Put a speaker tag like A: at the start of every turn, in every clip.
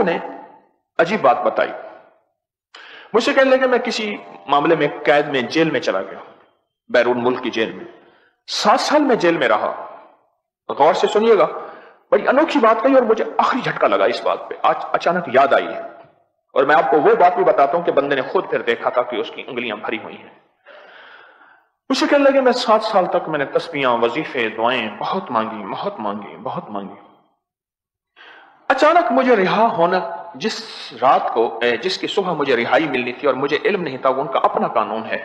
A: نے عجیب بات بتائی. مجھے کہنے لگے میں کسی معاملے میں قید میں جیل میں چلا گیا, بیرون ملک کی جیل میں. 7 سال میں جیل میں رہا. غور سے سنیے گا, بڑی انوکھی بات کہی اور مجھے آخری جھٹکا لگا اس بات پہ, آج اچانک یاد آئی ہے. اور میں آپ کو وہ بات بھی بتاتا ہوں کہ بندے نے خود پھر دیکھا تھا کہ اس کی انگلیاں بھری ہوئی ہیں. مجھے کہنے لگے میں 7 سال تک میں نے تسبیحاں, وظیفے, دعائیں بہت مانگی, بہت مانگی, بہت مانگی. اچانک مجھے رہا ہونا, جس رات کو جس کی صبح مجھے رہائی ملنی تھی, اور مجھے علم نہیں تھا, وہ ان کا اپنا قانون ہے,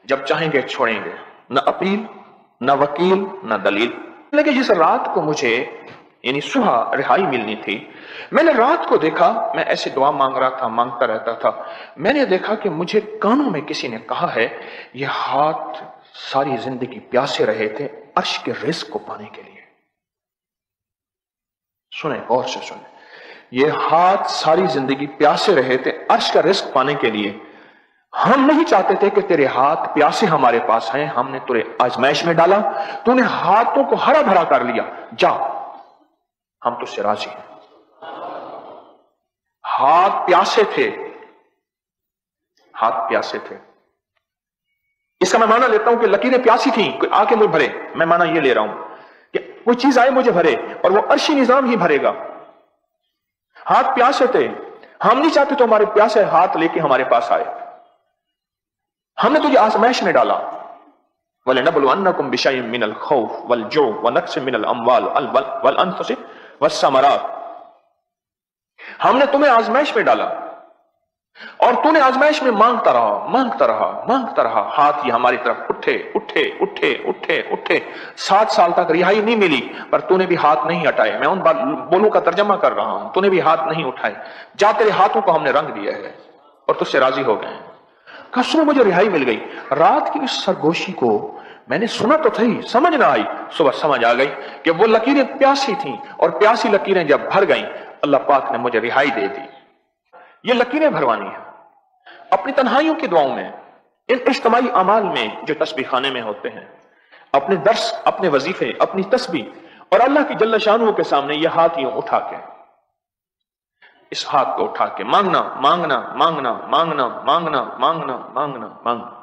A: جب چاہیں گے چھوڑیں گے, نہ اپیل, نہ وکیل, نہ دلیل. لیکن جس رات کو مجھے یعنی صبح رہائی ملنی تھی, میں نے رات کو دیکھا, میں ایسے دعا مانگ رہا تھا, مانگتا رہتا تھا, میں نے دیکھا کہ مجھے کانوں میں کسی نے کہا ہے یہ ہاتھ ساری زندگی پیاسے رہے تھے عرش کے رزق کو پانے کے لیے. سنیں, غور سے سنیں, یہ ہاتھ ساری زندگی پیاسے رہے تھے عرش کا رزق پانے کے لیے. ہم نہیں چاہتے تھے کہ تیرے ہاتھ پیاسے ہمارے پاس ہیں, ہم نے تجھے آزمائش میں ڈالا, تو نے ہاتھوں کو ہرا بھرا کر لیا, جا ہم تجھ سے راضی ہیں. ہاتھ پیاسے تھے, ہاتھ پیاسے تھے. اس کا میں معنی لیتا ہوں کہ لکیریں پیاسی تھیں, کوئی آ کے مجھے بھرے. میں معنی یہ لے رہا ہوں کہ کوئی چیز آئے مجھے بھرے, اور وہ عرشی نظام ہی بھرے گا. ہاتھ پیاسے تھے, ہم نہیں چاہتے تو ہمارے پیاسے ہاتھ لے کے ہمارے پاس آئے. ہم نے تجھے آزمائش میں ڈالا. وَلَنَبْلُوَنَّكُمْ بِشَيْءٍ مِّنَ الْخَوْفِ وَالْجُوعِ وَنَقْصٍ مِّنَ الْأَمْوَالِ وَالْأَنفُسِ وَالثَّمَرَاتِ. ہم نے تمہیں آزمائش میں ڈالا, اور تو نے آزمائش میں مانگتا رہا, مانگتا رہا, مانگتا رہا. ہاتھ یہ ہماری طرف اٹھے اٹھے اٹھے اٹھے اٹھے. 7 سال تک رہائی نہیں ملی, پر تو نے بھی ہاتھ نہیں ہٹائے. میں ان بولوں کا ترجمہ کر رہا ہوں, تو نے بھی ہاتھ نہیں اٹھائے. جا تیرے ہاتھوں کو ہم نے رنگ دیا ہے, اور تجھ سے راضی ہو گئے ہیں. صبح مجھے رہائی مل گئی. رات کی اس سرگوشی کو میں نے سنا تو تھی, سمجھ نہ آئی. صبح سمجھ آ گئی کہ وہ لکیریں پیاسی تھیں, اور پیاسی لکیریں جب بھر گئیں, اللہ پاک نے مجھے رہائی دے دی. یہ لکیریں بھروانی ہیں اپنی تنہائیوں کی دعاؤں میں, ان اجتماعی اعمال میں جو تسبیح خانے میں ہوتے ہیں, اپنے درس, اپنے وظیفے, اپنی تسبیح, اور اللہ کی جل شانہ کے سامنے یہ ہاتھ یوں اٹھا کے, اس ہاتھ کو اٹھا کے مانگنا, مانگنا, مانگنا, مانگنا, مانگنا, مانگنا, مانگنا, مانگنا.